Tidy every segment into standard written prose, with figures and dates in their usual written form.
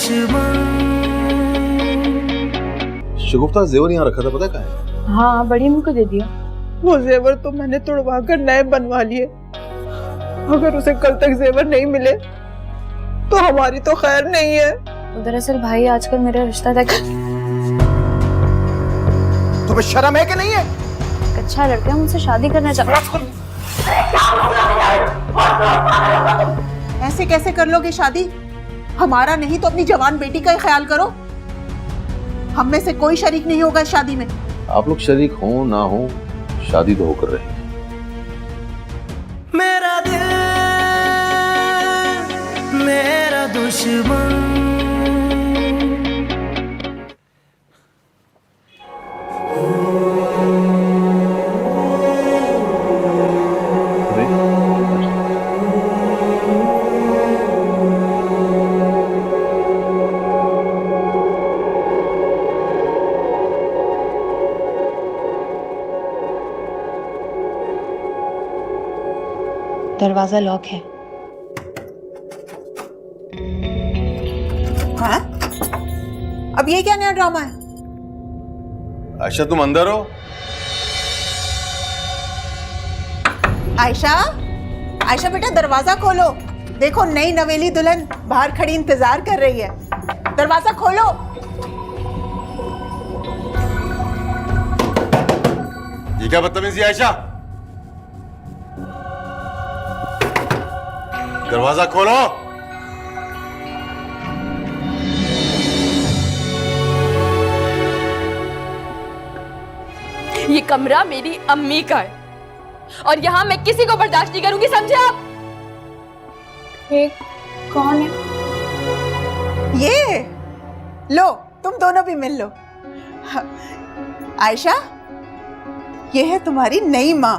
दुश्मन। शगुफ्ता जेवर यहाँ रखा था, पता कहाँ है? हाँ, बड़ी अम्मी को दे दिया। वो जेवर तो मैंने तुड़वा कर नए बनवा लिए। अगर उसे कल तक जेवर नहीं मिले तो हमारी तो खैर नहीं है। दरअसल भाई आजकल मेरा रिश्ता तक तुम्हें शर्म है कि नहीं है? अच्छा लड़का मुझसे शादी करना चाहता। ऐसे कैसे कर लोगे शादी? हमारा नहीं तो अपनी जवान बेटी का ही ख्याल करो। हम में से कोई शरीक नहीं होगा शादी में। आप लोग शरीक हो ना हो, शादी तो होकर रही है। मेरा दिल मेरा दुश्मन। दरवाजा लॉक है। हाँ? अब ये क्या नया ड्रामा है? आयशा तुम अंदर हो? आयशा, आयशा बेटा दरवाजा खोलो। देखो नई नवेली दुल्हन बाहर खड़ी इंतजार कर रही है। दरवाजा खोलो। ये क्या बदतमीजी है आयशा? दरवाजा खोलो। ये कमरा मेरी अम्मी का है और यहाँ मैं किसी को बर्दाश्त नहीं करूंगी, समझे आप? ये कौन है? ये लो, तुम दोनों भी मिल लो। आयशा, ये है तुम्हारी नई माँ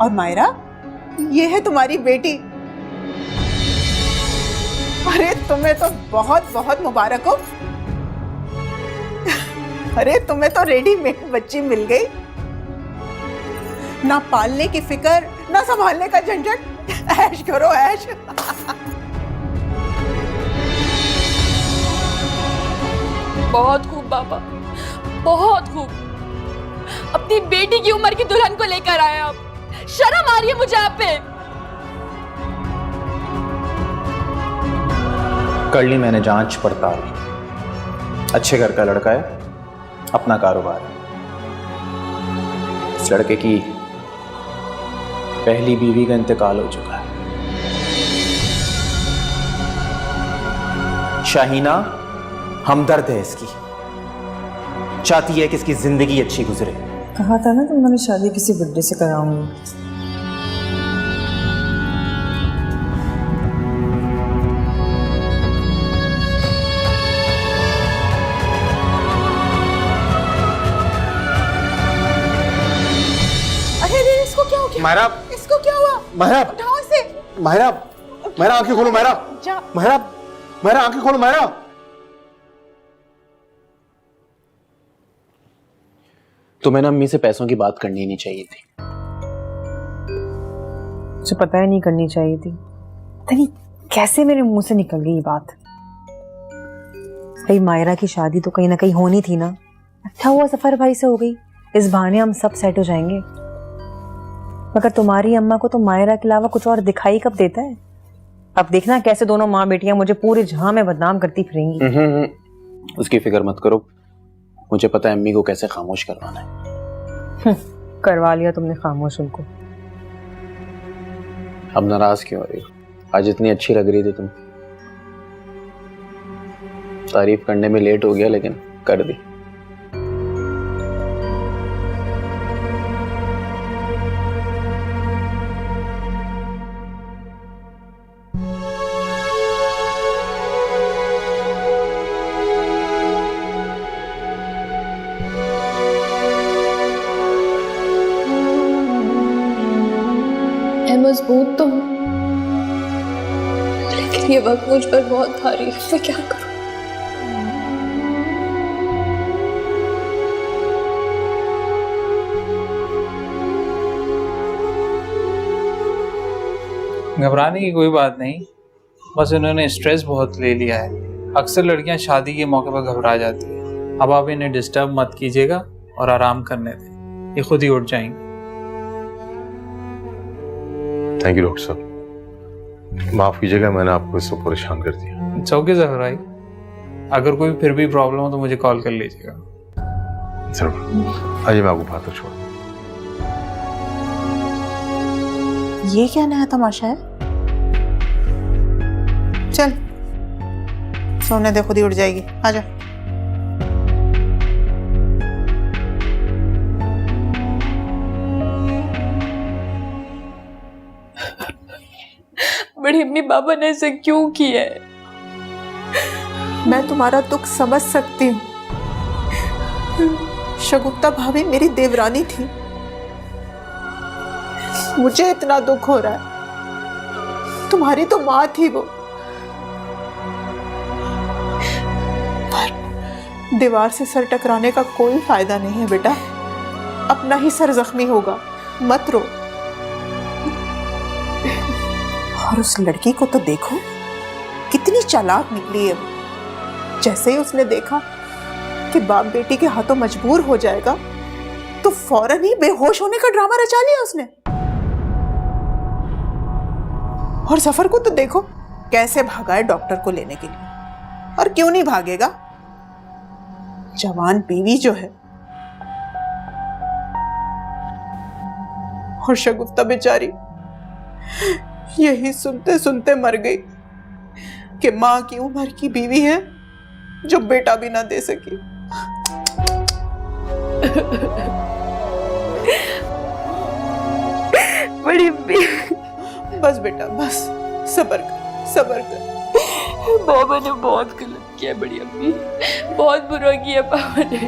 और मायरा, ये है तुम्हारी बेटी। अरे तुम्हें तो बहुत बहुत मुबारक हो। अरे तुम्हें तो रेडीमेड बच्ची मिल गई। ना पालने की फिक्र, ना संभालने का झंझट। ऐश करो ऐश। बहुत खूब बाबा, बहुत खूब। अपनी बेटी की उम्र की दुल्हन को लेकर आए आप। शर्म आ रही है मुझे आप पे। कर ली मैंने जांच पड़ताल। अच्छे घर का लड़का है, अपना कारोबार है। इस लड़के की पहली बीवी का इंतकाल हो चुका है। शाहीना हमदर्द है इसकी, चाहती है कि इसकी जिंदगी अच्छी गुजरे। कहा था ना तुम, मैंने शादी किसी बुड्ढे से कराऊंगी। मायरा, इसको क्या हुआ? मायरा, उठाओ इसे। मायरा, मायरा आंखें खोलो मायरा। जा। मायरा, मायरा आंखें खोलो मायरा। तुम्हें ना अम्मी से पैसों की बात करनी नहीं चाहिए थी। मुझे पता है नहीं करनी चाहिए थी। पता नहीं कैसे मेरे मुंह से निकल गई ये बात। भाई मायरा की शादी तो कहीं ना कहीं होनी थी ना। अच्छा हुआ सफर भाई से हो गई, इस बहाने हम सब सेट हो जाएंगे। मगर तुम्हारी अम्मा को तो मायरा के अलावा कुछ और दिखाई कब देता है? अब देखना कैसे दोनों माँ बेटियां मुझे पूरे जहां में बदनाम करती फिरेंगी। उसकी फिक्र मत करो, मुझे पता है अम्मी को कैसे खामोश करवाना है। करवा लिया तुमने खामोश उनको। अब नाराज क्यों हो रही हो? आज इतनी अच्छी लग रही थी तुम। तारीफ करने में लेट हो गया लेकिन कर दी। मजबूत तो हूं, लेकिन ये वक्त मुझ पर बहुत भारी है। मैं क्या करूं? घबराने की कोई बात नहीं, बस इन्होंने स्ट्रेस बहुत ले लिया है। अक्सर लड़कियां शादी के मौके पर घबरा जाती हैं। अब आप इन्हें डिस्टर्ब मत कीजिएगा और आराम करने दें, ये खुद ही उठ जाएंगे। थैंक यू डॉक्टर साहब, माफ कीजिएगा मैंने आपको इससे परेशान कर दिया। इट्स ओके ज़फर भाई, अगर कोई फिर भी प्रॉब्लम हो तो मुझे कॉल कर लीजिएगा। जरूर, आइए मैं आपको बाहर तक छोड़। ये क्या नया तमाशा है? चल सोने दे, खुद ही उठ जाएगी। आजा। बड़ी अम्मी पापा ने ऐसे क्यों किया है? मैं तुम्हारा दुख समझ सकती हूँ। शगुफ्ता भाभी मेरी देवरानी थी, मुझे इतना दुख हो रहा है। तुम्हारी तो माँ थी वो। पर दीवार से सर टकराने का कोई फायदा नहीं है बेटा, अपना ही सर जख्मी होगा, मत रो। और उस लड़की को तो देखो, कितनी चालाक निकली है वो। जैसे ही उसने देखा कि बाप बेटी के हाथों मजबूर हो जाएगा तो फौरन ही बेहोश होने का ड्रामा रचा लिया उसने। और जफर को तो देखो कैसे भागा है डॉक्टर को लेने के लिए। और क्यों नहीं भागेगा, जवान बीवी जो है। और शगुफ्ता बेचारी यही सुनते सुनते मर गई कि मां की उम्र की बीवी है जो बेटा भी ना दे सकी। बड़ी अम्मी, बस बेटा बस, सब्र कर, सब्र कर। पापा ने बहुत गलत किया बड़ी अम्मी, बहुत बुरा किया पापा ने।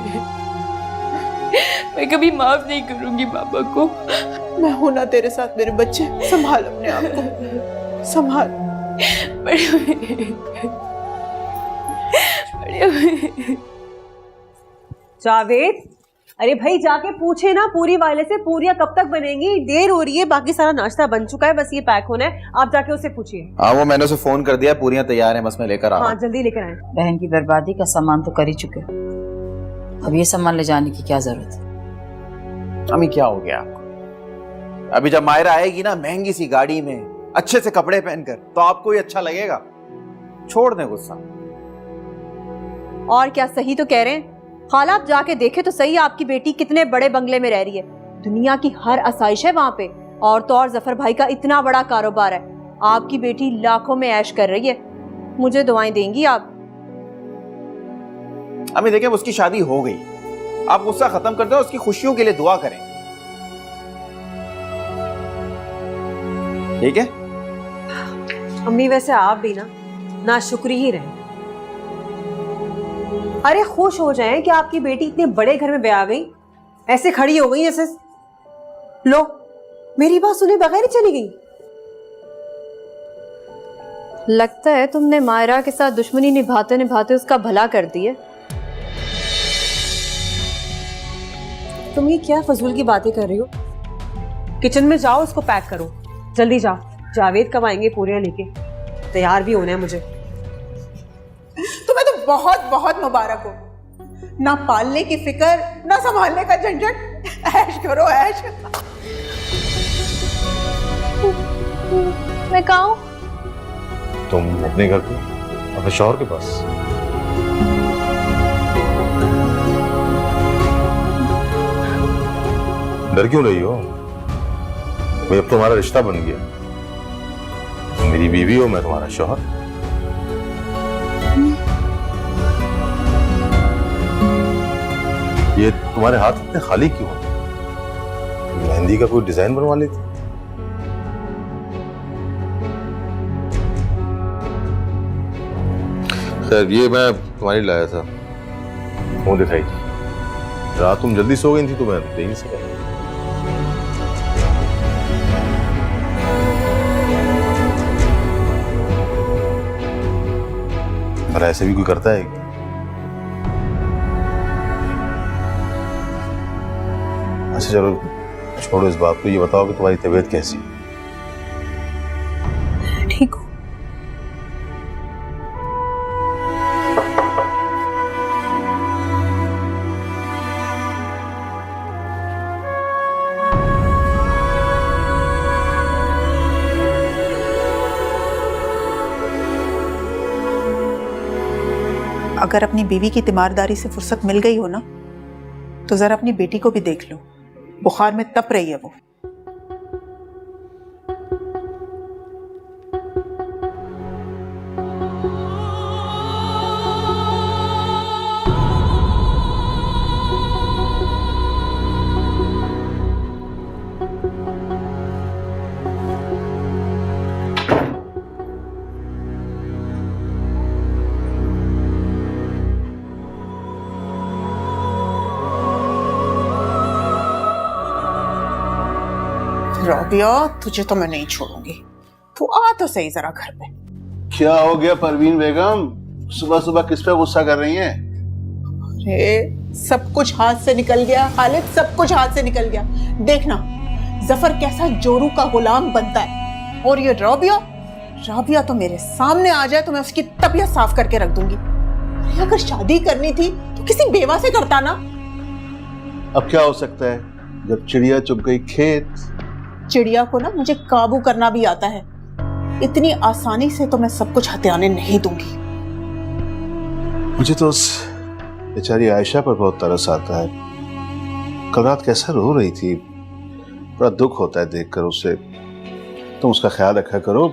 मैं कभी माफ नहीं करूंगी पापा को। मैं हूं ना तेरे साथ मेरे बच्चे, संभाल अपने आप को, संभाल। बड़ी अम्मी, बड़ी अम्मी। जावेद, अरे भाई जाके पूछे ना पूरी वाले से, पूरियां कब तक बनेंगी? देर हो रही है, बाकी सारा नाश्ता बन चुका है, बस ये पैक होना है। आप जाके उसे पूछिए। हाँ वो मैंने उसे फोन कर दिया, पूरियां तैयार हैं, बस मैं लेकर आ रहा हाँ हूँ। जल्दी लेकर आए। बहन की बर्बादी का सामान तो कर ही चुके, अब ये सामान ले जाने की क्या जरूरत है? अम्मी क्या हो गया आपको? अभी जब मायरा आएगी ना महंगी सी गाड़ी में, अच्छे से कपड़े पहनकर, तो आपको ही अच्छा लगेगा। छोड़ दें गुस्सा। और क्या, सही तो कह रहे हैं खाला, आप जाके देखे तो सही आपकी बेटी कितने बड़े बंगले में रह रही है। दुनिया की हर आसाइश है वहां पे, और तो और जफर भाई का इतना बड़ा कारोबार है। आपकी बेटी लाखों में ऐश कर रही है। मुझे दुआएं देंगी आप? अम्मी देखिए उसकी शादी हो गई, आप गुस्सा खत्म कर दो, उसकी खुशियों के लिए दुआ करें, ठीक है? अम्मी वैसे आप भी ना शुक्री ही रहे। अरे खुश हो जाएं कि आपकी बेटी इतने बड़े घर में ब्याह गई, ऐसे खड़ी हो गई जैसे। लो मेरी बात सुने बगैर ही चली गई। लगता है तुमने मायरा के साथ दुश्मनी निभाते निभाते उसका भला कर दिया। तुम ये क्या फजूल की बातें कर रही हो? किचन में जाओ, उसको पैक करो, जल्दी जाओ। जावेद कब आएंगे पूरियां लेके? तैयार भी होना है मुझे। तुम्हें तो बहुत बहुत मुबारक हो, ना पालने की फिक्र ना संभालने का झंझट। ऐश करो ऐश। मैं कहाँ हूँ? तुम अपने घर पे, अपने शौहर के पास। डर क्यों रही हो? भाई अब तुम्हारा रिश्ता बन गया, तुम मेरी बीवी हो, मैं तुम्हारा शौहर। ये तुम्हारे हाथ इतने खाली क्यों हैं? मेहंदी का कोई डिजाइन बनवा लेती। खैर ये मैं तुम्हारी लाया था, मुंह दिखाई थी। रात तुम जल्दी सो गई थी तो मैं दे नहीं सका। पर ऐसे भी कोई करता है क्या? अच्छा चलो छोड़ो इस बात को, ये बताओ कि तुम्हारी तबीयत कैसी है? ठीक हो? अगर अपनी बीवी की तीमारदारी से फुर्सत मिल गई हो ना, तो जरा अपनी बेटी को भी देख लो, बुखार में तप रही है वो। रबिया, तुझे तो मैं नहीं छोड़ूंगी। तू आ तो सही जरा घर पे। क्या हो गया परवीन बेगम, सुबह सुबह किस पे गुस्सा कर रही हैं? अरे सब कुछ हाथ से निकल गया खालिद, सब कुछ हाथ से निकल गया। देखना जफर कैसा जोरू का गुलाम बनता है, और ये राबिया तो मेरे सामने आ जाए तो मैं उसकी तबीयत साफ करके रख दूंगी। अरे अगर शादी करनी थी तो किसी बेवा से करता ना। अब क्या हो सकता है, जब चिड़िया चुग गई खेत। चिड़िया को ना मुझे काबू करना भी आता है, इतनी आसानी से तो मैं सब कुछ हथियाने नहीं दूंगी। मुझे तो उस बेचारी आयशा पर बहुत तरस आता है। कल रात कैसा रो रही थी, बड़ा दुख होता है देखकर उसे। तुम उसका ख्याल रखा करो,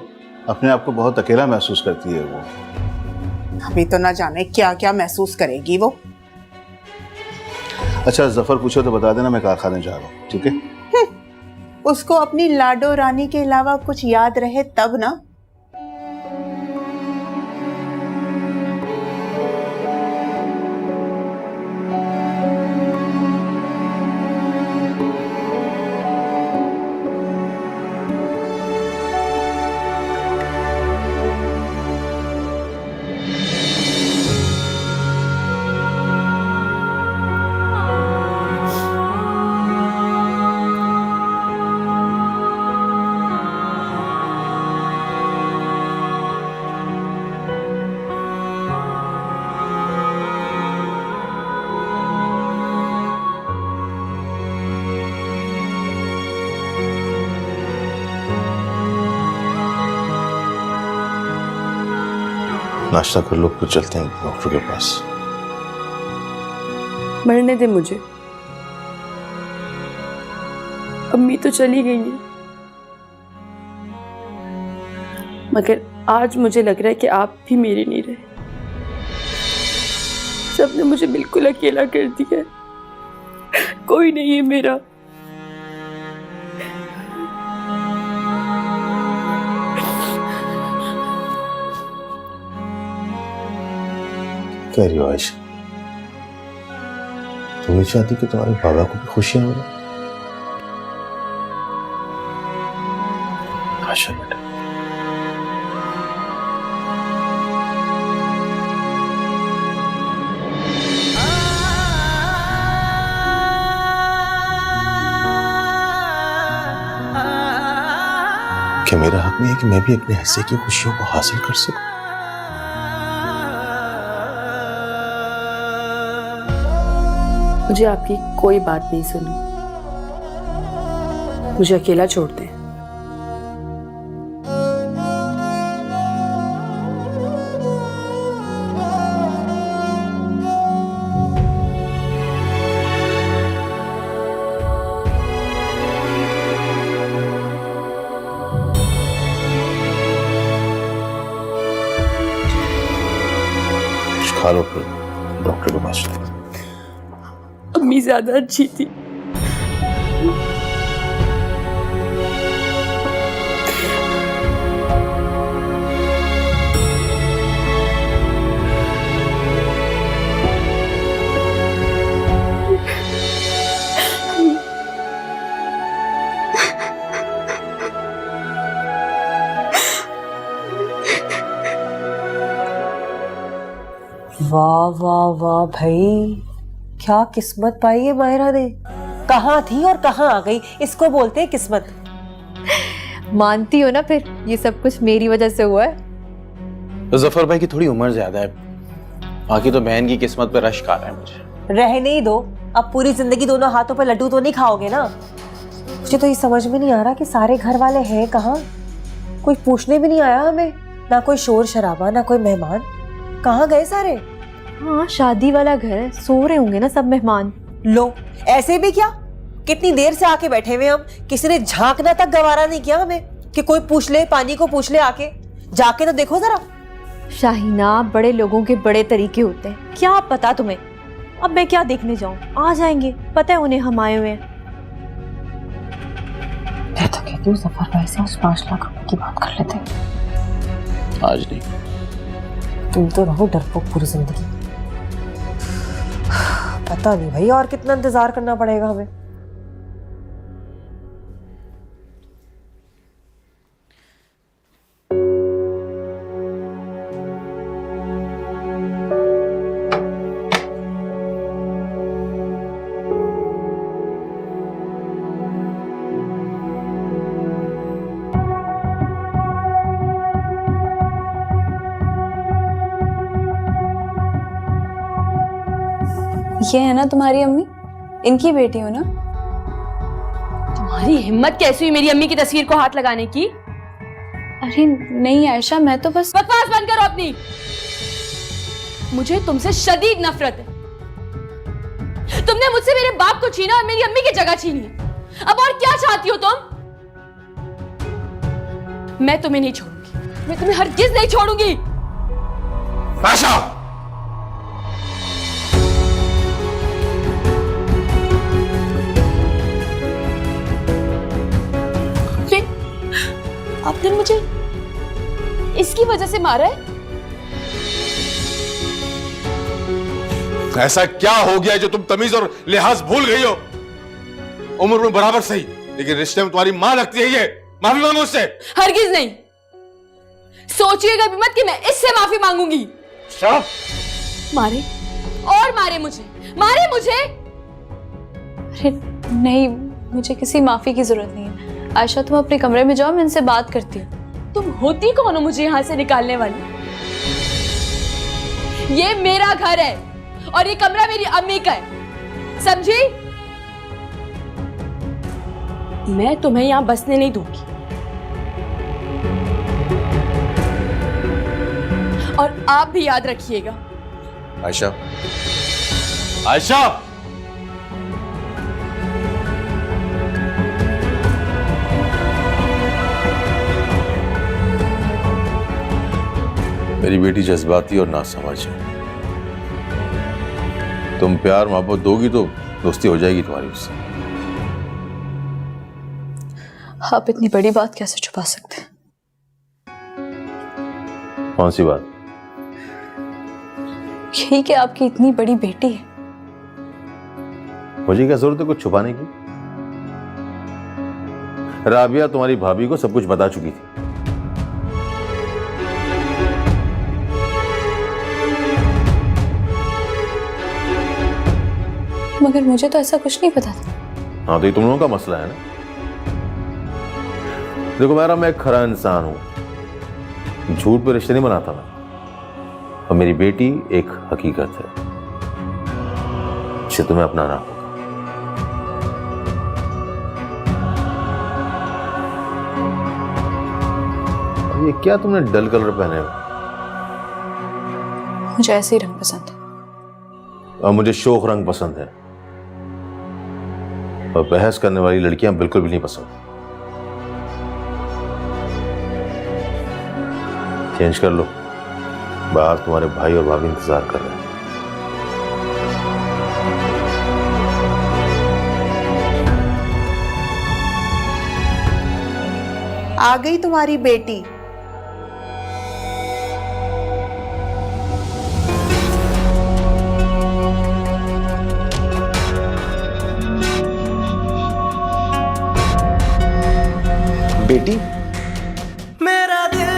अपने आप को बहुत अकेला महसूस करती है वो। अभी तो ना जाने क्या क्या महसूस करेगी वो। अच्छा जफर पूछो तो बता देना, मैं कारखाने जा रहा हूँ, ठीक है? उसको अपनी लाडो रानी के अलावा कुछ याद रहे तब ना। नाश्ता कर लो, फिर चलते हैं डॉक्टर के पास। मरने दे मुझे, अम्मी तो चली गई है, मगर आज मुझे लग रहा है कि आप भी मेरे नहीं रहे। सबने मुझे बिल्कुल अकेला कर दिया है, कोई नहीं है मेरा। कह रही हो आयशा, तुम नहीं चाहती कि तुम्हारे बाबा को भी खुशियां मिले? आशा बेटा, क्या मेरा हक नहीं है कि मैं भी अपने हिस्से की खुशियों को हासिल कर सकूं? मुझे आपकी कोई बात नहीं सुनी, मुझे अकेला छोड़ दें। खा लो, फिर डॉक्टर के पास। अम्मी ज्यादा अच्छी थी, वाह वाह वाह भाई, क्या किस्मत पाई है मायरा ने। कहाँ थी और कहाँ आ गई, इसको बोलते हैं किस्मत। मानती हो ना फिर, ये सब कुछ मेरी वजह से हुआ है। तो जफर भाई की थोड़ी उम्र ज्यादा है, बाकी तो बहन की किस्मत पे रश्क आ रहा है मुझे। रहने ही दो, अब पूरी जिंदगी दोनों हाथों पर लड्डू तो नहीं खाओगे ना। मुझे तो ये समझ में नहीं आ रहा कि सारे घर वाले हैं कहाँ, कोई पूछने भी नहीं आया हमें, ना कोई शोर शराबा ना कोई मेहमान, कहाँ गए सारे? हाँ शादी वाला घर है, सो रहे होंगे ना सब मेहमान। लो ऐसे भी क्या, कितनी देर से आके बैठे हुए हम, किसी ने झांकना तक गवारा नहीं किया हमें कि कोई पूछ ले, पानी को पूछ ले, आके जाके तो देखो जरा। शाहीना, बड़े लोगों के बड़े तरीके होते हैं, क्या पता तुम्हें। अब मैं क्या देखने जाऊं, आ जाएंगे, पता है उन्हें हम आए हुए हैं। मैं तो कहती हूँ सफर भाई से उस 5 लाख रुपए की बात कर लेते हैं। आज नहीं। तुम तो रहो डरपोक पूरी जिंदगी। पता नहीं भाई और कितना इंतजार करना पड़ेगा हमें। ये है ना तुम्हारी अम्मी, इनकी बेटी हो ना? तुम्हारी हिम्मत कैसी हुई मेरी अम्मी की तस्वीर को हाथ लगाने की? अरे नहीं आयशा, मैं तो बस। बकवास बंद करो अपनी। मुझे तुमसे शदीद नफरत है। तुमने मुझसे मेरे बाप को छीना और मेरी अम्मी की जगह छीनी है। अब और क्या चाहती हो तुम? मैं तुम्हें नहीं छोड़ूंगी, मैं तुम्हें हरगिज नहीं छोड़ूंगी। आयशा! आपने मुझे इसकी वजह से मारा है? ऐसा क्या हो गया जो तुम तमीज और लिहाज भूल गई हो? उम्र में बराबर सही, लेकिन रिश्ते में तुम्हारी मां लगती है। ये माफी मांगो उससे। हरगिज नहीं। सोचिएगा भी मत कि मैं इससे माफी मांगूंगी। मारे और मारे मुझे, मारे मुझे। अरे नहीं, मुझे किसी माफी की जरूरत नहीं है। आयशा तुम अपने कमरे में जाओ, मैं इनसे बात करती हूँ। तुम होती कौन हो मुझे यहाँ से निकालने वाली? ये मेरा घर है और ये कमरा मेरी अम्मी का है, समझी? मैं तुम्हें यहाँ बसने नहीं दूंगी। और आप भी याद रखिएगा। आयशा, आयशा! मेरी बेटी जज्बाती और नासमझ है। तुम प्यार मोहब्बत दोगी तो दोस्ती हो जाएगी तुम्हारी उससे। आप इतनी बड़ी बात कैसे छुपा सकते हैं? कौन सी बात? यही कि आपकी इतनी बड़ी बेटी है। मुझे क्या जरूरत है कुछ छुपाने की? राबिया तुम्हारी भाभी को सब कुछ बता चुकी थी। मगर मुझे तो ऐसा कुछ नहीं पता था। हाँ तो ये तुम लोगों का मसला है ना। देखो मेरा, मैं एक खरा इंसान हूं, झूठ पे रिश्ते नहीं बनाता मैं। और मेरी बेटी एक हकीकत है, इसे तुम्हें अपनाना होगा। ये क्या तुमने डल कलर पहने हो? मुझे ऐसे ही रंग पसंद है। और मुझे शोख रंग पसंद है, और बहस करने वाली लड़कियां बिल्कुल भी नहीं पसंद। चेंज कर लो, बाहर तुम्हारे भाई और भाभी इंतजार कर रहे हैं। आ गई तुम्हारी बेटी। बेटी, मेरा दिल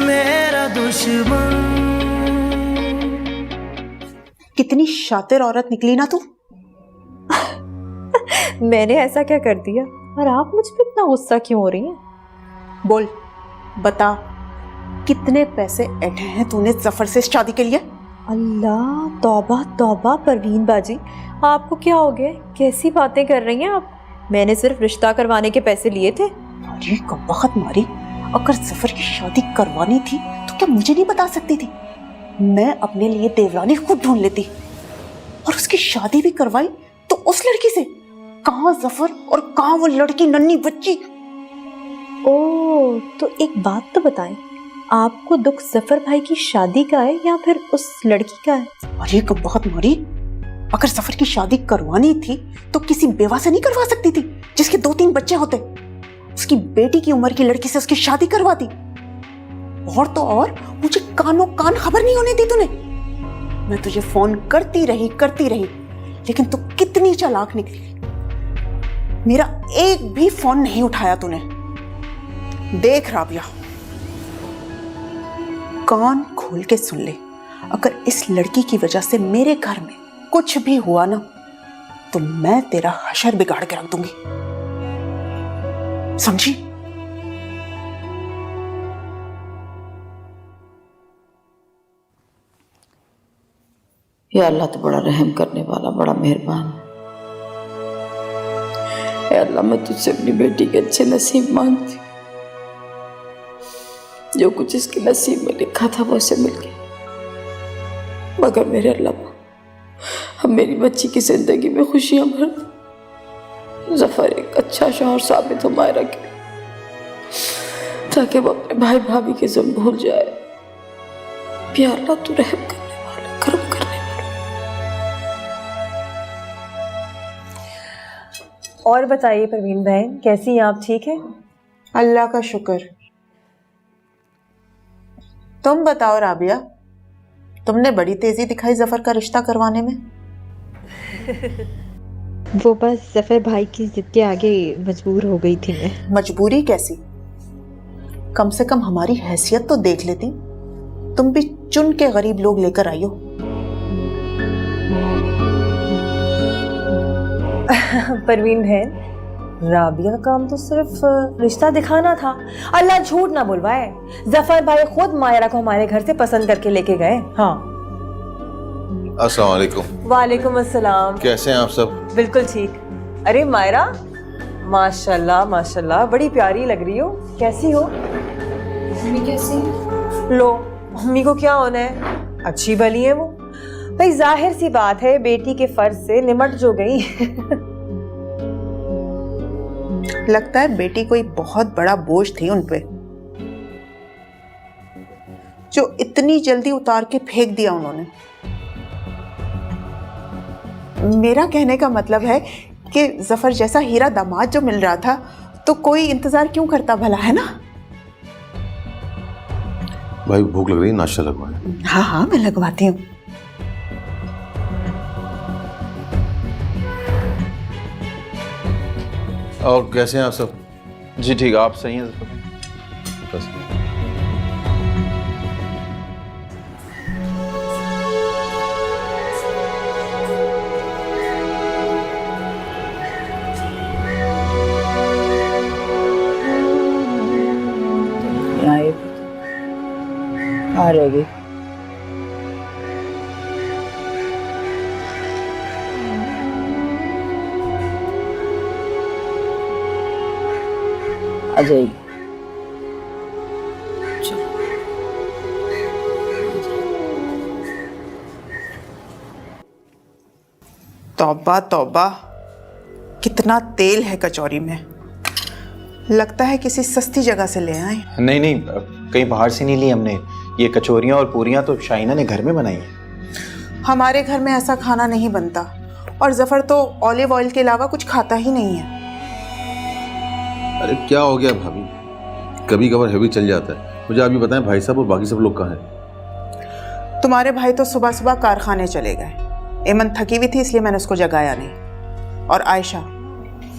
मेरा दुश्मन। कितनी शातिर औरत निकली ना तू। मैंने ऐसा क्या कर दिया और आप मुझ पे इतना गुस्सा क्यों हो रही हैं? बोल, बता, कितने पैसे ऐंठे हैं तूने जफर से शादी के लिए? अल्लाह, तौबा तौबा परवीन बाजी, आपको क्या हो गया? कैसी बातें कर रही हैं आप? मैंने सिर्फ रिश्ता करवाने के पैसे लिए थे। अरे कब वक्त मारी, अगर जफर की शादी करवानी थी तो क्या मुझे नहीं बता सकती थी? मैं अपने लिए देवरानी खुद ढूंढ लेती और उसकी शादी भी करवाई तो उस लड़की से। कहाँ जफर और कहाँ वो लड़की नन्ही बच्ची। ओह, तो एक बात तो बताएं, आपको दुख जफर भाई की शादी का है या फिर उस लड़की का है? अरे कब बहुत मारी, अगर जफर की शादी करवानी थी तो किसी बेवा से नहीं करवा सकती थी जिसके 2-3 बच्चे होते। उसकी बेटी की उम्र की लड़की से उसकी शादी करवाती। और तो और मुझे कानों कान खबर नहीं होने दी तूने। मैं तुझे फोन करती रही लेकिन तू कितनी चालाक निकली। मेरा एक भी फोन नहीं उठाया तूने। देख राबिया, कान खोल के सुन ले, अगर इस लड़की की वजह से मेरे घर में कुछ भी हुआ ना तो मैं तेरा हशर बिगाड़ के रख दूंगी, समझी? या अल्लाह तो बड़ा रहम करने वाला, बड़ा मेहरबान है। या अल्लाह, मैं तुझसे अपनी बेटी के अच्छे नसीब मांगती। जो कुछ इसके नसीब में लिखा था वो उसे मिल गया, मगर मेरे अल्लाह, अब मेरी बच्ची की जिंदगी में खुशियां भर दे। जफर एक अच्छा शौहर साबित हो मायरा के, ताकि वो अपने भाई भाभी के जुल्म भूल जाए। या अल्लाह, तू रहम करने वाला, करम करने वाला। और बताइए परवीन बहन, कैसी हैं आप? ठीक है, अल्लाह का शुक्र। तुम बताओ राबिया, तुमने बड़ी तेजी दिखाई जफर का रिश्ता करवाने में। वो बस जफर भाई की जिद के आगे मजबूर हो गई थी मैं। मजबूरी कैसी, कम से कम हमारी हैसियत तो देख लेती। तुम भी चुन के गरीब लोग लेकर आई हो। परवीन बहन, राबिया का काम तो सिर्फ रिश्ता दिखाना था। अल्लाह झूठ ना बुलवाए, जफर भाई खुद मायरा को हमारे घर से पसंद करके लेके गए। हाँ। अस्सलाम वालेकुम। वालेकुम अस्सलाम। कैसे हैं आप सब? बिल्कुल ठीक। अरे मायरा, माशाल्लाह माशाल्लाह, बड़ी प्यारी लग रही हो। कैसी हो? मम्मी कैसी? लो, मम्मी को क्या होना है, अच्छी भली है वो। भाई जाहिर सी बात है, बेटी के फर्ज से निमट जो गई। लगता है बेटी कोई बहुत बड़ा बोझ थी उन पे, जो इतनी जल्दी उतार के फेंक दिया उन्होंने। मेरा कहने का मतलब है कि जफर जैसा हीरा दामाद जो मिल रहा था तो कोई इंतजार क्यों करता भला, है ना? भाई भूख लग रही है, नाश्ता लगवाएं। हाँ हाँ, मैं लगवाती हूँ। और कैसे हैं आप सब? जी ठीक, आप सही हैं? बस। आ रहेगी। आ जाएगी। तौबा तौबा, कितना तेल है कचौरी में। लगता है किसी सस्ती जगह से ले आए। नहीं नहीं, कहीं बाहर से नहीं ली हमने। ये कचौरियाँ और पूरियाँ तो शाइना ने घर में बनाई हैं। हमारे घर में ऐसा खाना नहीं बनता, और जफर तो ऑलिव ऑयल के अलावा कुछ खाता ही नहीं है। अरे क्या हो गया भाभी, कभी कभार हैवी चल जाता है। मुझे आप ये बताएं, भाई साहब और बाकी सब लोग कहाँ हैं? तुम्हारे भाई तो सुबह सुबह कारखाने चले गए। एमन थकी हुई थी इसलिए मैंने उसको जगाया नहीं। और आयशा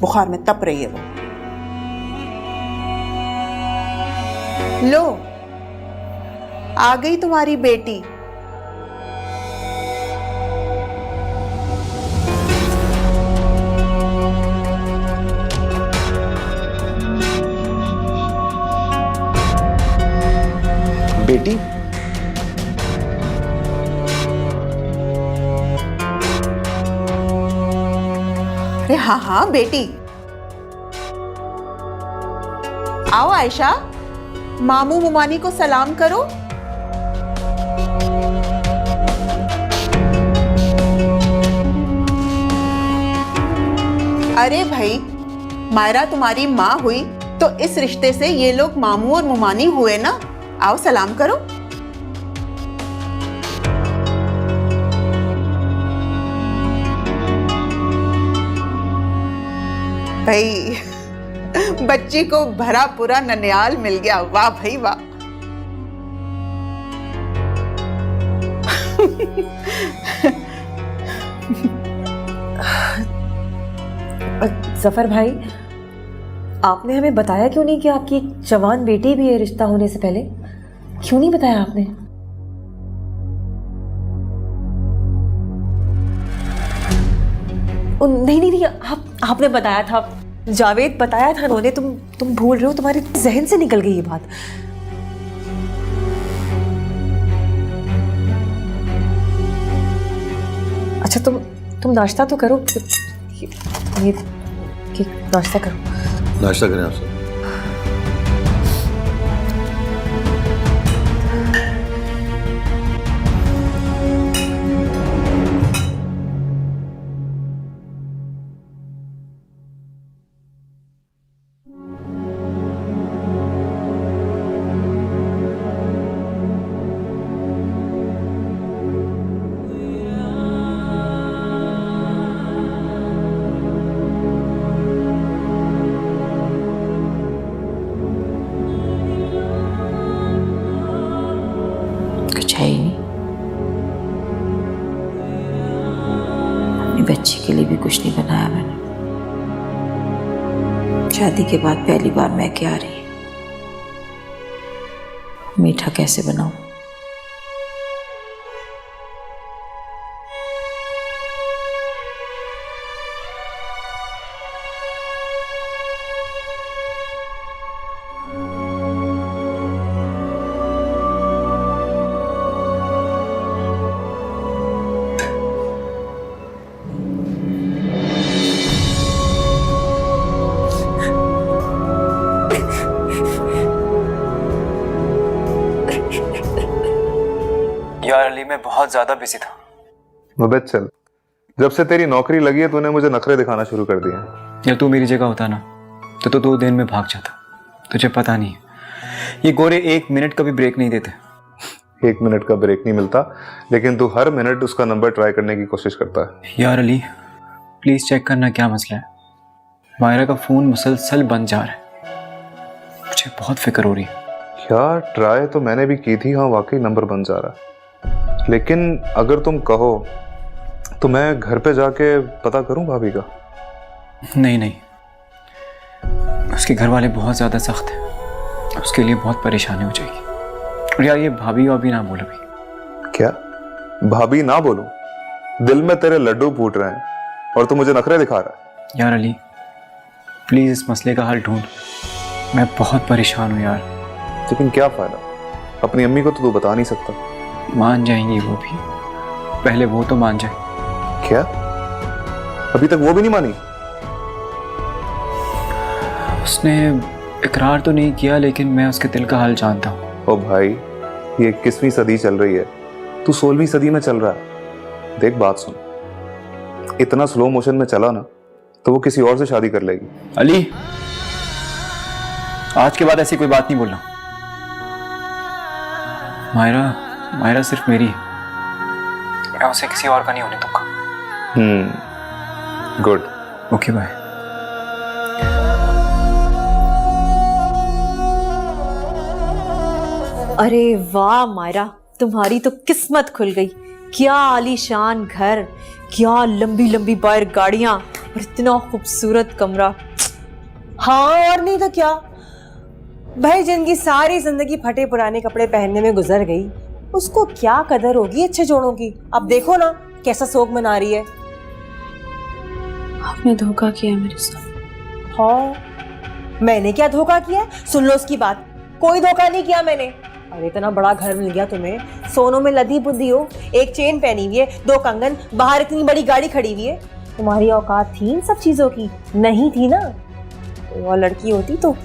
बुखार में तप रही है वो। लो, आ गई तुम्हारी बेटी। बेटी? अरे हाँ हाँ बेटी। आओ आयशा, मामू मुमानी को सलाम करो। अरे भाई, मायरा तुम्हारी माँ हुई तो इस रिश्ते से ये लोग मामू और मुमानी हुए ना। आओ सलाम करो। भाई बच्ची को भरा पूरा ननियाल मिल गया। वाह भाई वाह। जफर भाई, आपने हमें बताया क्यों नहीं कि आपकी एक जवान बेटी भी है रिश्ता होने से पहले? क्यों नहीं बताया आपने? नहीं नहीं नहीं, आपने बताया था, जावेद बताया था उन्होंने। तुम भूल रहे हो, तुम्हारे जहन से निकल गई ये बात। अच्छा तुम नाश्ता तो करो। ये नाश्ता करो। नाश्ता करें आप सब। है ही नहीं। अपनी बच्ची के लिए भी कुछ नहीं बनाया मैंने। शादी के बाद पहली बार मैं क्या आ रही, मीठा कैसे बनाऊं? यार अली, मैं बहुत ज्यादा बिजी था। मुबैद चल, जब से तेरी नौकरी लगी है तूने मुझे नखरे दिखाना शुरू कर दिए। यार तू मेरी जगह होता ना तो 2 दिन में भाग जाता। तुझे पता नहीं है, ये गोरे 1 मिनट का भी ब्रेक नहीं देते। 1 मिनट का ब्रेक नहीं मिलता, लेकिन तू हर मिनट उसका नंबर ट्राई करने की कोशिश करता है। यार अली प्लीज चेक करना क्या मसला है। मायरा का फोन मुसलसल बंद जा रहा है, मुझे बहुत फिक्र हो रही है। क्या ट्राई तो मैंने भी की थी, हाँ वाकई नंबर बंद जा रहा है। लेकिन अगर तुम कहो तो मैं घर पे जाके पता करूं भाभी का। नहीं, उसके घर वाले बहुत ज्यादा सख्त हैं, उसके लिए बहुत परेशानी हो जाएगी। और यार ये भाभी वाभी ना बोलो भी। क्या भाभी ना बोलूं? दिल में तेरे लड्डू फूट रहे हैं और तू मुझे नखरे दिखा रहा है। यार अली प्लीज इस मसले का हल ढूंढ, मैं बहुत परेशान हूँ यार। लेकिन क्या फायदा, अपनी अम्मी को तो तू बता नहीं सकता। मान जाएंगी वो भी, पहले वो तो मान जाए। क्या अभी तक वो भी नहीं मानी? उसने इकरार तो नहीं किया, लेकिन मैं उसके दिल का हाल जानता हूँ। ओ भाई, ये 21वीं सदी चल रही है, तू 16वीं सदी में चल रहा है। देख बात सुन, इतना स्लो मोशन में चला ना तो वो किसी और से शादी कर लेगी। अली आज के बाद ऐसी कोई बात नहीं बोलना। मायरा सिर्फ मेरी है, मैं उसे किसी और का नहीं होने दूंगा। Good, okay bye. अरे वाह मायरा, तुम्हारी तो किस्मत खुल गई। क्या आलीशान घर, क्या लंबी लंबी बाहर गाड़ियां और इतना खूबसूरत कमरा। हाँ और नहीं तो क्या भाई, जिनकी सारी जिंदगी फटे पुराने कपड़े पहनने में गुजर गई, उसको क्या कदर होगी अच्छे जोड़ों की। अब देखो ना कैसा शोक मना रही है। आपने धोखा किया मेरे साथ। हाँ मैंने क्या धोखा किया? सुन लो उसकी बात, कोई धोखा नहीं किया मैंने। अरे इतना बड़ा घर मिल गया तुम्हें, सोनों में लदी बुद्धि हो, एक चेन पहनी हुई है, 2 कंगन, बाहर इतनी बड़ी गाड़ी खड़ी हुई है। तुम्हारी औकात थी इन सब चीजों की? नहीं थी ना। और लड़की होती तो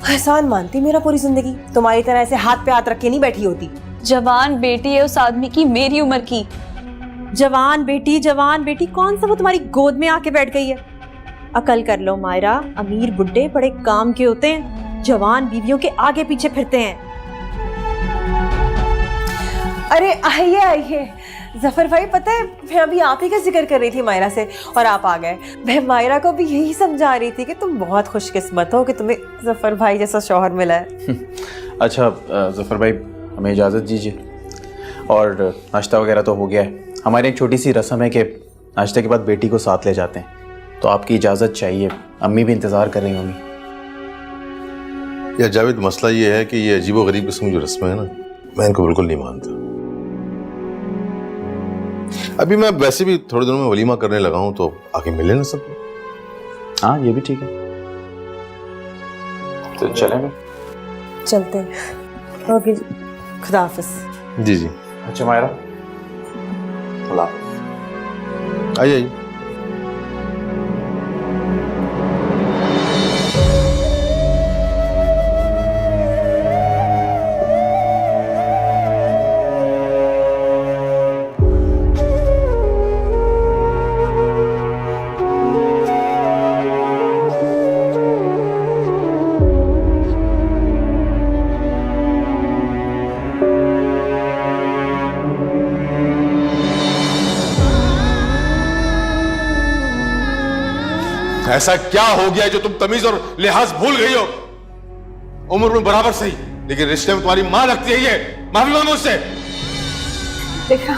एहसान मानती मेरा पूरी जिंदगी, तुम्हारी तरह ऐसे हाथ पे हाथ रख के नहीं बैठी होती। जवान बेटी है उस आदमी की, मेरी उम्र की। जवान बेटी कौन सा वो तुम्हारी गोद में आके बैठ गई है? अकल कर लो मायरा, अमीर बुड्ढे बड़े काम के होते हैं, जवान बीवियों के आगे पीछे फिरते हैं। अरे आइए आइए जफर भाई, पता है मैं अभी आप ही का जिक्र कर रही थी मायरा से और आप आ गए। मैं मायरा को भी यही समझा रही थी कि तुम बहुत खुशकिस्मत हो कि तुम्हें जफर भाई जैसा शौहर मिला है। अच्छा जफर भाई, हमें इजाज़त दीजिए। और नाश्ता वगैरह तो हो गया है। हमारी एक छोटी सी रस्म है कि नाश्ते के बाद बेटी को साथ ले जाते हैं, तो आपकी इजाज़त चाहिए। अम्मी भी इंतज़ार कर रही होंगी। यार जावेद, मसला ये है कि ये अजीबो गरीब किस्म की जो रस्में है ना, मैं इनको बिल्कुल नहीं मानता। अभी मैं वैसे भी थोड़े दिनों में वलीमा करने लगा हूं, तो आके मिले ना सब। हाँ ये भी ठीक है, तो चलेंगे। चलते हैं। ओके जी, खुदा हाफिज। जी जी। अच्छा मायरा, आइए आइए। ऐसा क्या हो गया जो तुम तमीज और लिहाज भूल गई हो? उम्र में बराबर सही, लेकिन रिश्ते में तुम्हारी मां लगती है। ये माफी मांगो उससे। देखा,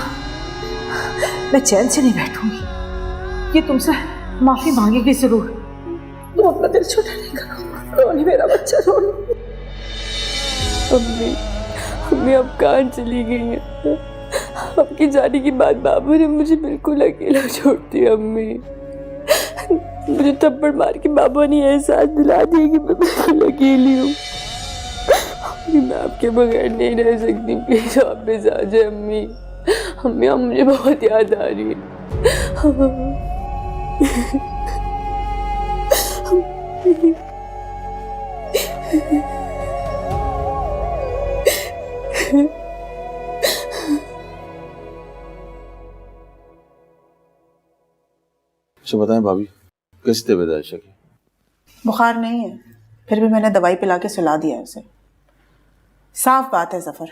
मैं चैन से नहीं बैठूंगी। ये तुमसे माफी मांगेगी जरूर। तुम अपना दिल छोटा नहीं करो। रोनी मेरा बच्चा, रोनी। अम्मी, अम्मी अब कहाँ चली गई हैं? आपकी जाने की बात बाबू ने मुझे बिल्कुल अकेला छोड़ दिया। अम्मी, मुझे थप्पड़ मार के बाबा ने एहसास दिला दिया कि मैं बिल्कुल अकेली हूँ। मैं आपके बगैर नहीं रह सकती। प्लीज वापस आ जाए अम्मी। अम्मी, अब मुझे बहुत याद आ रही है। अच्छा बताएं भाभी, कैसी तबीयत है आयशा की? बुखार नहीं है, फिर भी मैंने दवाई पिला के सुला दिया है उसे। साफ बात है जफर,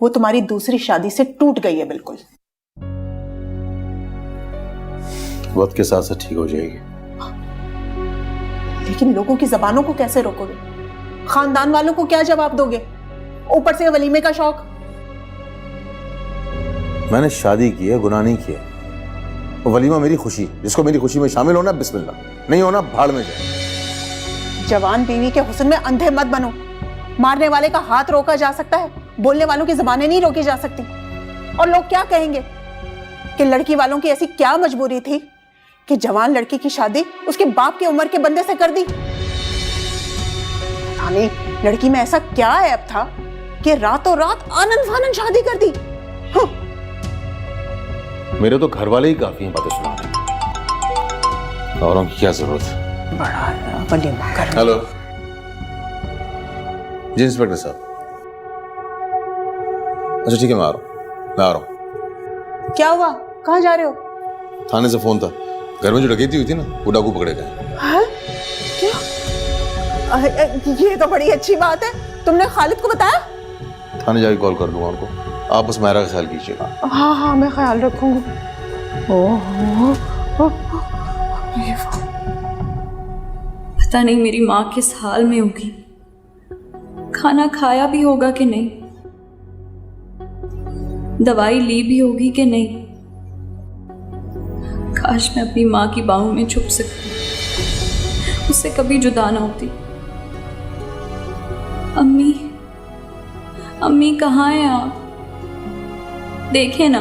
वो तुम्हारी दूसरी शादी से टूट गई है बिल्कुल। वक्त के साथ साथ ठीक हो जाएगी। लेकिन लोगों की जबानों को कैसे रोकोगे? खानदान वालों को क्या जवाब दोगे? ऊपर से वलीमे का शौक। मैंने शादी की है, गुनाह नहीं किया। वो वलीमा मेरी खुशी, जिसको मेरी खुशी में शामिल होना बिस्मिल्लाह, नहीं होना भाड़ में जाए। जवान बीवी के हुस्न में अंधे मत बनो। मारने वाले का हाथ रोका जा सकता है, बोलने वालों की ज़बानें नहीं रोकी जा सकती। और लोग क्या कहेंगे कि लड़की वालों की ऐसी क्या मजबूरी थी कि जवान लड़की की शादी उसके बाप की उम्र के बंदे से कर दी। नहीं, लड़की में ऐसा क्या ऐप था कि रातों रात आनंद फानंद शादी कर दी। हाँ। मेरे तो घर वाले ही काफी हैं बातें सुनाने, औरों की क्या जरूरत है। बड़ा वलीमा कर। हेलो जी इंस्पेक्टर साहब। अच्छा ठीक है, मैं आ रहा हूँ। क्या हुआ, कहाँ जा रहे हो? थाने से फोन था, घर में जो डकैती हुई थी ना, वो डाकू पकड़े गए। हाँ? क्या? ये तो बड़ी अच्छी बात है। तुमने खालिद को बताया? थाने जाके कॉल कर दूंगा उनको, आप बस मायरा का ख्याल कीजिएगा। हाँ हाँ, मैं ख्याल रखूंगी। पता नहीं मेरी माँ किस हाल में होगी, खाना खाया भी होगा कि नहीं, दवाई ली भी होगी कि नहीं। काश मैं अपनी माँ की बाहों में छुप सकती, उससे कभी जुदा ना होती। अम्मी, अम्मी कहाँ हैं आप? देखें ना,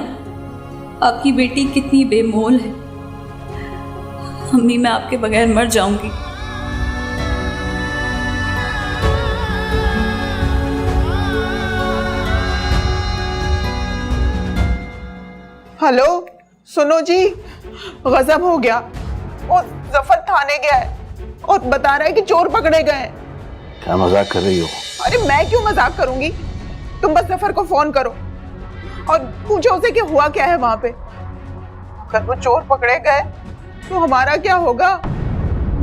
आपकी बेटी कितनी बेमोल है। अम्मी, मैं आपके बगैर मर जाऊंगी। हेलो, सुनो जी, गजब हो गया। वो जफर थाने गया है और बता रहा है कि चोर पकड़े गए हैं। क्या मजाक कर रही हो? अरे मैं क्यों मजाक करूंगी, तुम बस जफर को फोन करो और पूछो उसे कि हुआ क्या है वहां पे। अगर वो चोर पकड़े गए तो हमारा क्या होगा?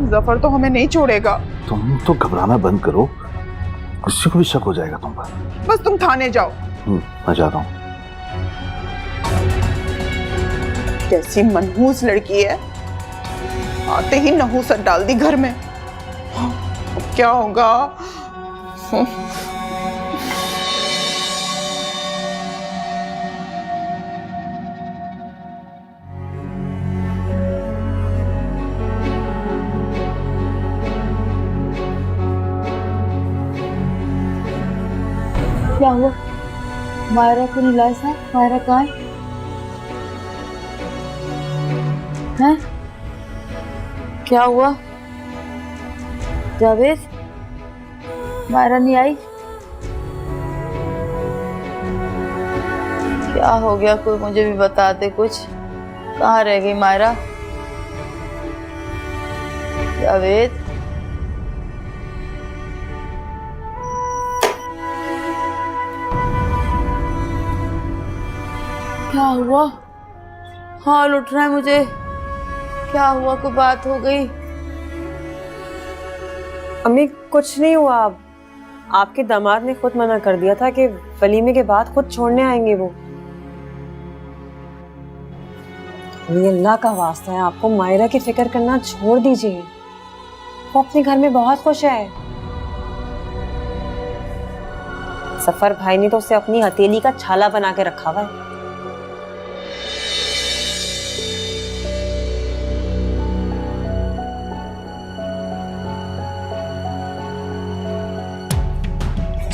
जफर तो हमें नहीं छोड़ेगा। तुम तो घबराना बंद करो, किसी को भी शक हो जाएगा तुम पर। बस तुम थाने जाओ। मैं जाता हूँ। कैसी मनहूस लड़की है, आते ही नहूसत डाल दी घर में। अब क्या होगा? क्या हुआ? मायरा को नहीं लाया साहब? मायरा कहाँ है? क्या हुआ? जावेद, मायरा नहीं आई? क्या हो गया? कोई मुझे भी बता दे कुछ। कहाँ रह गई मायरा? जावेद, क्या हुआ? हाल उठ रहा है मुझे। क्या हुआ? कोई बात हो गई? अम्मी कुछ नहीं हुआ। आपके दामाद ने खुद मना कर दिया था कि वलीमे के बाद खुद छोड़ने आएंगे वो। अम्मी अल्लाह का वास्ता है, आपको मायरा की फिक्र करना छोड़ दीजिए। वो अपने घर में बहुत खुश है। सफर भाई ने तो उसे अपनी हथेली का छाला बना के रखा हुआ है।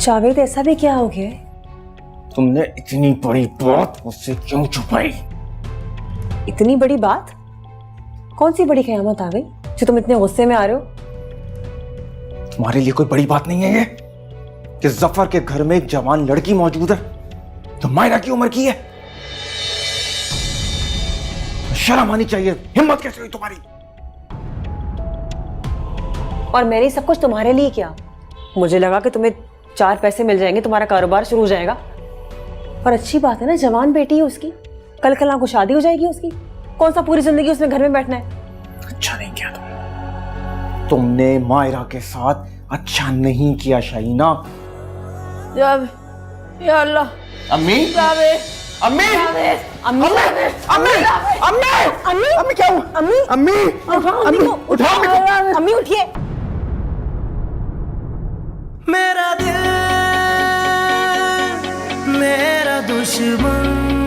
जावेद, ऐसा भी क्या हो गया? तुमने इतनी बड़ी बात मुझसे क्यों छुपाई? इतनी बड़ी बात? कौन सी बड़ी क़यामत आ गई जो तुम इतने गुस्से में आ रहे हो? तुम्हारे लिए कोई बड़ी बात नहीं है ये कि जफर के घर में एक जवान लड़की मौजूद है जो मायरा की उम्र की है? शर्म आनी चाहिए। हिम्मत कैसे हुई तुम्हारी? और मैंने सब कुछ तुम्हारे लिए किया। मुझे लगा कि तुम्हें 4 पैसे मिल जाएंगे, तुम्हारा कारोबार शुरू हो जाएगा। पर अच्छी बात है ना, जवान बेटी है उसकी, कल कल को शादी हो जाएगी उसकी। कौन सा पूरी जिंदगी उसने घर में बैठना है? अच्छा नहीं किया तुमने मायरा के साथ अच्छा नहीं किया शाहीना। या अल्लाह। अम्मी, जावेद, अम्मी, जावेद, अम्मी, अम्मी, अम्मी, अम्मी, अम्मी, अम्मी क्या हुआ? अम्मी, अम्मी, उठाओ अम्मी, को, उठाओ अम्मी को। अम्मी उठिए। मेरा दिल मेरा दुश्मन।